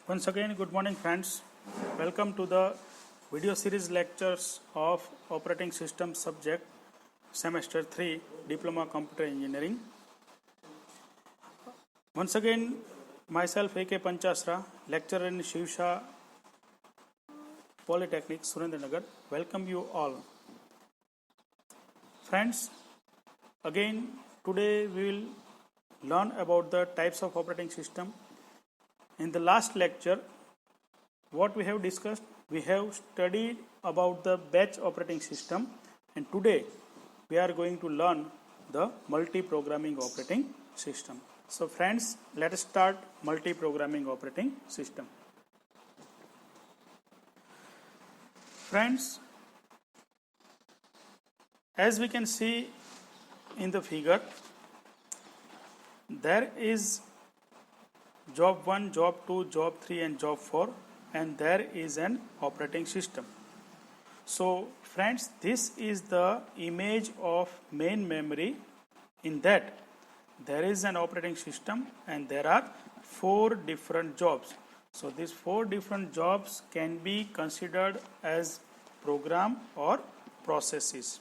Once again, good morning friends. Welcome to the video series lectures of Operating System subject, Semester 3, Diploma Computer Engineering. Once again, myself A.K. Panchasra, lecturer in Shivsha Polytechnic, Surendranagar. Welcome you all. Friends, again today we will learn about the types of operating system. In the last lecture, what we have discussed, we have studied about the batch operating system, and today we are going to learn the multi-programming operating system. So friends, let us start multi-programming operating system. Friends, as we can see in the figure, there is job 1, job 2, job 3 and job 4, and there is an operating system. So friends, this is the image of main memory. In that there is an operating system and there are 4 different jobs. So these 4 different jobs can be considered as program or processes.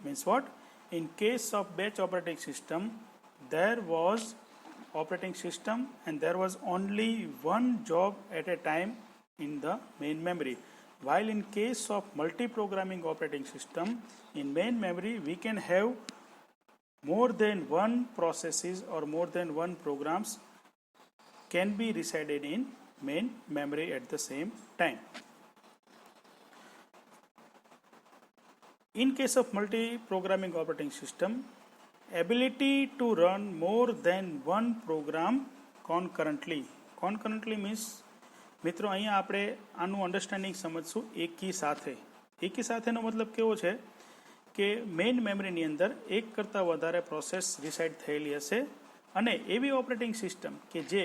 Means what? In case of batch operating system, there was operating system and there was only one job at a time in the main memory. While in case of multi-programming operating system, in main memory we can have more than one processes or more than one programs can be resided in main memory at the same time. In case of multi-programming operating system, ability to run more than one program concurrently. Concurrently means મિત્રો અહીંયા આપણે આનું understanding સમજશું એકી સાથે. એકી સાથેનો મતલબ કેવો છે કે મેઇન મેમરીની અંદર એક કરતાં વધારે પ્રોસેસ રિસાઇડ થયેલી હશે અને એવી ઓપરેટિંગ સિસ્ટમ કે જે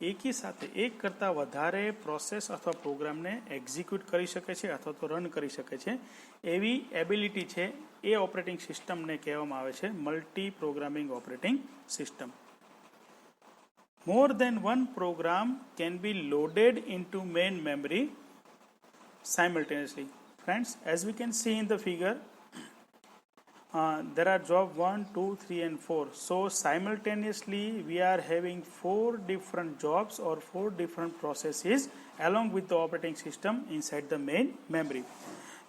એકી સાથે એક કરતાં વધારે પ્રોસેસ અથવા પ્રોગ્રામને એક્ઝિક્યુટ કરી શકે છે અથવા તો રન કરી શકે છે, એવી એબિલિટી છે એ ઓપરેટિંગ સિસ્ટમને કહેવામાં આવે છે multi programming operating system. More than one program can be loaded into main memory simultaneously. Friends, as we can see in the figure, there are job 1, 2, 3 and 4. So simultaneously we are having 4 different jobs or 4 different processes along with the operating system inside the main memory.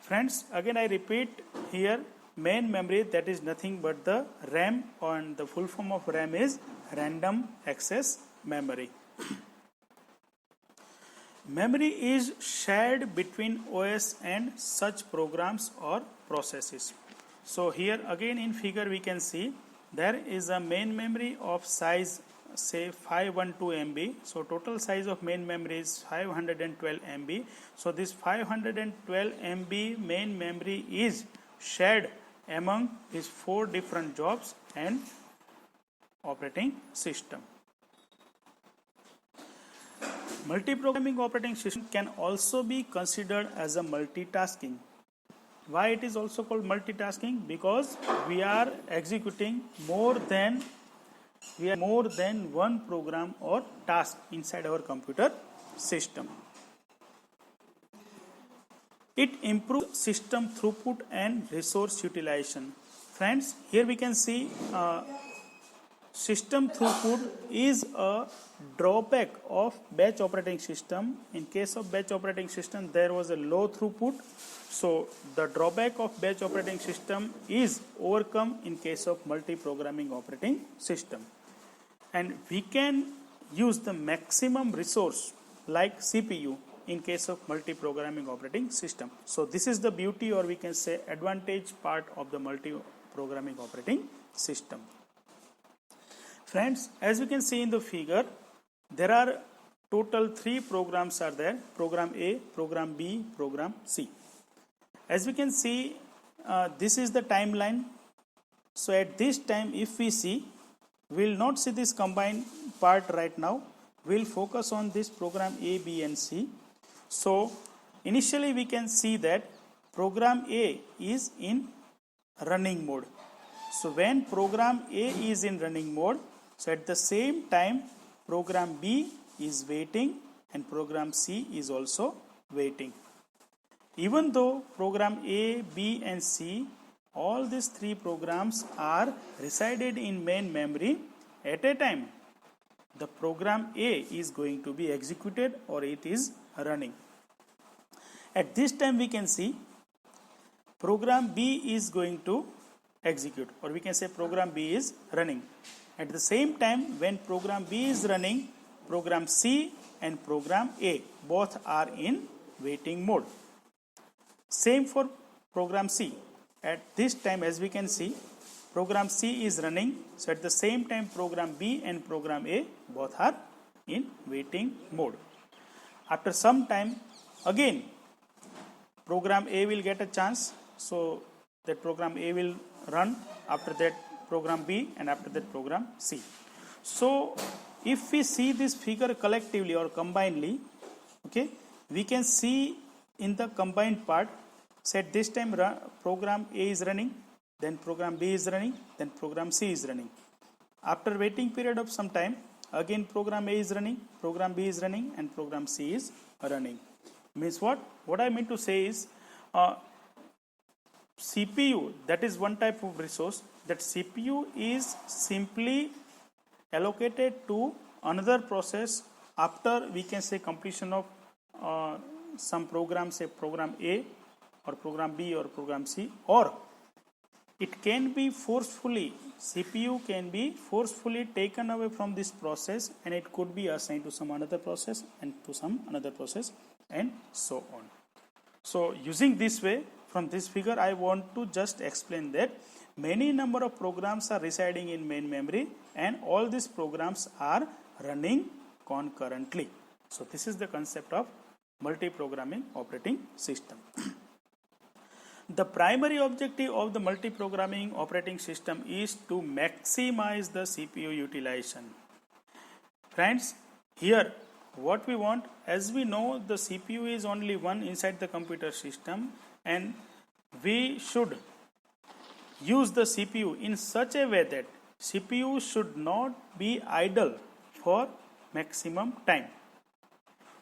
Friends, again I repeat here, main memory, that is nothing but the RAM, and the full form of RAM is random access memory. Memory is shared between OS and such programs or processes. So here again in figure we can see there is a main memory of size say 512 MB. So total size of main memory is 512 MB. So this 512 MB main memory is shared among these 4 different jobs and operating system. Multi-programming operating system can also be considered as a multitasking. Why it is also called multitasking? Because we are executing more than one program or task inside our computer system. It improves system throughput and resource utilization. Friends, here we can see system throughput is a drawback of batch operating system. In case of batch operating system, there was a low throughput. So the drawback of batch operating system is overcome in case of multi-programming operating system. And we can use the maximum resource like CPU in case of multi-programming operating system. So this is the beauty, or we can say advantage part of the multi-programming operating system. Friends, as we can see in the figure, there are total 3 programs are there: program A, program B, program C. As we can see, this is the timeline. So at this time, if we see, we will not see this combined part right now. We will focus on this program A, B and C. So initially we can see that program A is in running mode. So when program A is in running mode, so at the same time program B is waiting and program C is also waiting. Even though program A, B and C, all these three programs are resided in main memory at a time, the program A is going to be executed or it is running. At this time we can see program B is going to execute, or we can say program B is running. At the same time, when program B is running, program C and program A both are in waiting mode. Same for program C. At this time, as we can see, program C is running, so at the same time program B and program A both are in waiting mode. After some time, again program A will get a chance, so that program A will run, after that program B, and after that program C. So if we see this figure collectively or combinedly, okay, we can see in the combined part, so at this time program A is running, then program B is running, then program C is running. After waiting period of some time, again program A is running, program B is running, and program C is running. Means what? What I mean to say is CPU, that is one type of resource, that CPU is simply allocated to another process after, we can say, completion of some program, say program A or program B or program C, or it can be forcefully, CPU can be forcefully taken away from this process and it could be assigned to some another process and to some another process and so on. So using this way, from this figure I want to just explain that many number of programs are residing in main memory and all these programs are running concurrently. So this is the concept of multi-programming operating system. The primary objective of the multi-programming operating system is to maximize the CPU utilization. Friends, here what we want, as we know the CPU is only one inside the computer system and we should use the CPU in such a way that CPU should not be idle for maximum time.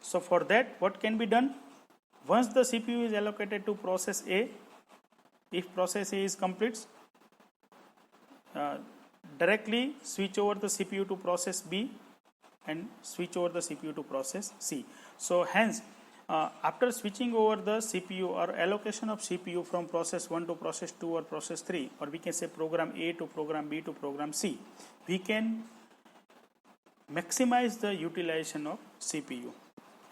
So for that, what can be done? Once the CPU is allocated to process A, if process A is complete, directly switch over the CPU to process B and switch over the CPU to process C. So hence, after switching over the CPU or allocation of CPU from process 1 to process 2 or process 3, or we can say program A to program B to program C, we can maximize the utilization of CPU.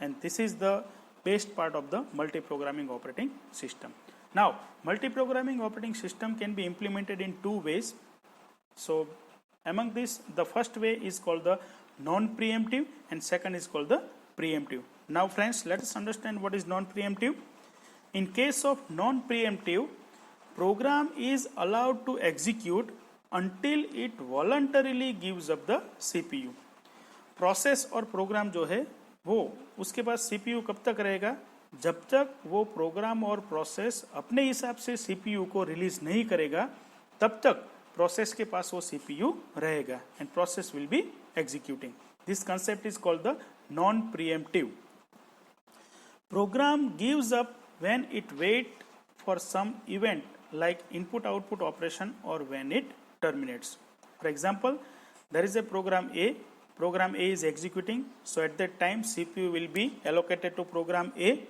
And this is the best part of the multi-programming operating system. Now, multi-programming operating system can be implemented in two ways. So among this, the first way is called the non-preemptive and second is called the preemptive. Now friends, let us understand what is non-preemptive. In case of non-preemptive, program is allowed to execute until it voluntarily gives up the CPU. Process और programme जो है वो उसके पास CPU कब तक रहेगा? जब तक वो प्रोग्राम और प्रोसेस अपने हिसाब से CPU को रिलीज नहीं करेगा तब तक प्रोसेस के पास वो CPU रहेगा and process will be executing. This concept is called the non-preemptive. Program gives up when it waits for some event like input-output operation or when it terminates. For example, there is a program A. Program A is executing, so at that time CPU will be allocated to program A.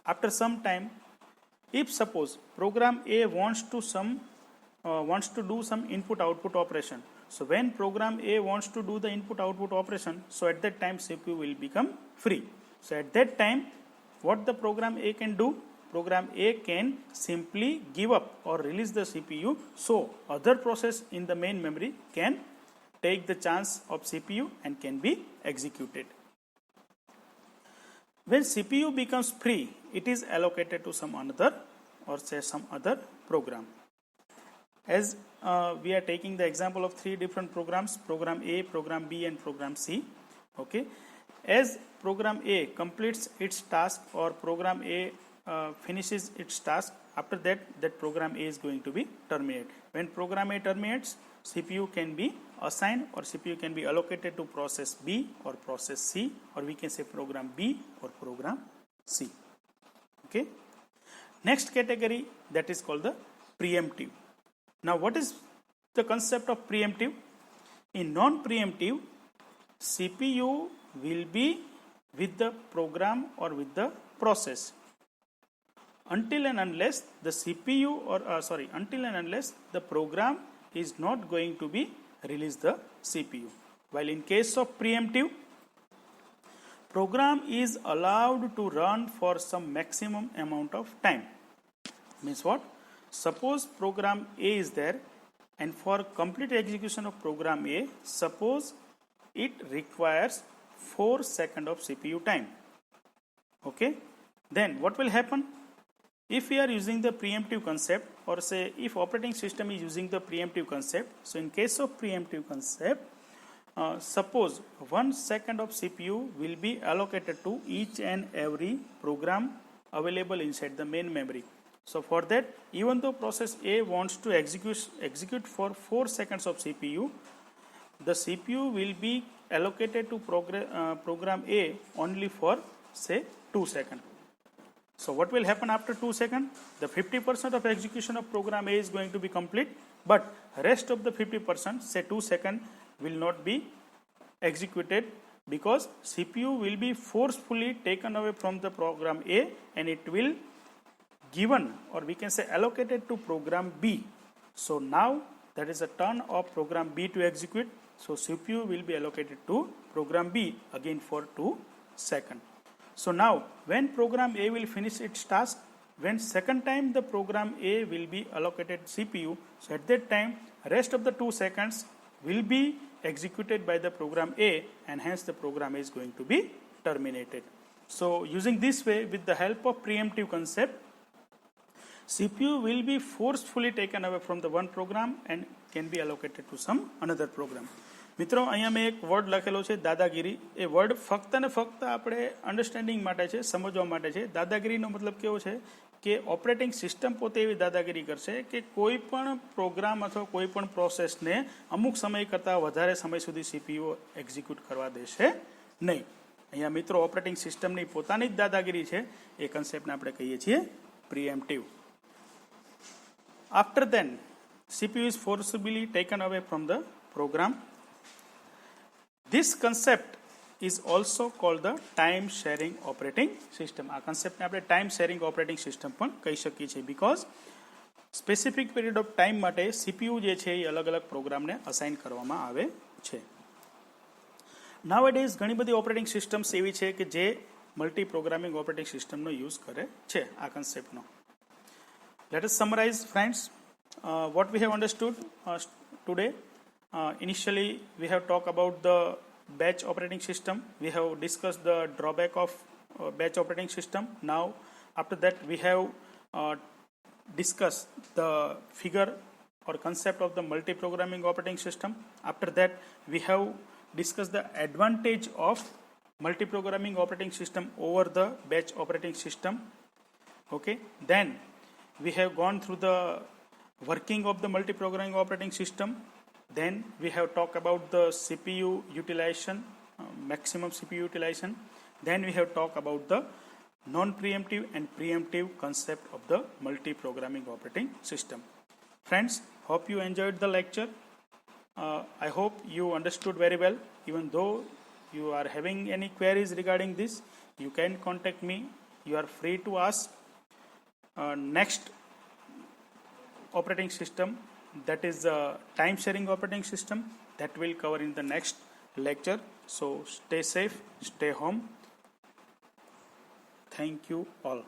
After some time, if suppose program A wants to do some input-output operation, so when program A wants to do the input-output operation, so at that time CPU will become free. So at that time, what the program A can do? Program A can simply give up or release the CPU, so other process in the main memory can take the chance of CPU and can be executed. When CPU becomes free, it is allocated to some another or say some other program. As we are taking the example of three different programs, program A, program B and program C. Okay. As program A completes its task or program A finishes its task, after that program A is going to be terminated. When program A terminates, CPU can be assigned or CPU can be allocated to process B or process C, or we can say program B or program C. Okay. Next category, that is called the preemptive. Now what is the concept of preemptive? In non-preemptive, CPU will be with the program or with the process until and unless the CPU or until and unless the program is not going to be release the CPU. While in case of preemptive, program is allowed to run for some maximum amount of time. Means what? Suppose program A is there, and for complete execution of program A, suppose it requires 4 seconds of CPU time. Okay, then what will happen? If we are using the preemptive concept, or say if operating system is using the preemptive concept, so in case of preemptive concept, suppose 1 second of CPU will be allocated to each and every program available inside the main memory. So for that, even though process A wants to execute for 4 seconds of CPU, the CPU will be allocated to program A only for say 2 seconds. So what will happen after 2 seconds? The 50% of execution of program A is going to be complete, but rest of the 50%, say 2 seconds, will not be executed because CPU will be forcefully taken away from the program A and it will given, or we can say allocated to program B. So now that is a turn of program B to execute. So CPU will be allocated to program B again for 2 seconds. So now when program A will finish its task, when second time the program A will be allocated CPU, so at that time rest of the 2 seconds will be executed by the program A, and hence the program A is going to be terminated. So using this way, with the help of preemptive concept, CPU will be forcefully taken away from the one program and can be allocated to some another program. મિત્રો અહીંયા મેં એક word લખેલો છે દાદાગીરી. એ word ફક્ત ને ફક્ત આપણે અન્ડરસ્ટેન્ડિંગ માટે છે, સમજવા માટે છે. દાદાગીરીનો મતલબ કેવો છે કે ઓપરેટિંગ સિસ્ટમ પોતે એવી દાદાગીરી કરશે કે કોઈ પણ પ્રોગ્રામ અથવા કોઈ પણ પ્રોસેસને અમુક સમય કરતાં વધારે સમય સુધી CPU એક્ઝિક્યુટ કરવા દેશે નહીં. અહીંયા મિત્રો ઓપરેટિંગ સિસ્ટમની પોતાની જ દાદાગીરી છે. એ કન્સેપ્ટને આપણે કહીએ છીએ preemptive. After then, CPU is forcibly taken away from the program. This concept is also called the time sharing operating system. આ કન્સેપ્ટને આપણે ટાઈમ શેરિંગ ઓપરેટિંગ સિસ્ટમ પણ કહી શકીએ છીએ, because specific period of time માટે CPU જે છે એ અલગ અલગ પ્રોગ્રામને અસાઇન કરવામાં આવે છે. નાઉએડેઝ ઘણી બધી ઓપરેટિંગ સિસ્ટમ્સ એવી છે કે જે મલ્ટી પ્રોગ્રામિંગ ઓપરેટિંગ સિસ્ટમનો યુઝ કરે છે આ કન્સેપ્ટનો. Let us summarize, friends, what we have understood today. Initially, we have talked about the batch operating system. We have discussed the drawback of batch operating system. Now, after that, we have discussed the figure or concept of the multi-programming operating system. After that, we have discussed the advantage of multi-programming operating system over the batch operating system. Okay, then we have gone through the working of the multi-programming operating system. Then we have talked about the CPU utilization, maximum CPU utilization. Then we have talked about the non-preemptive and preemptive concept of the multi-programming operating system. Friends, hope you enjoyed the lecture. I hope you understood very well. Even though you are having any queries regarding this, you can contact me. You are free to ask. Next operating system, that is the time sharing operating system, that will cover in the next lecture. So stay safe, stay home. Thank you all.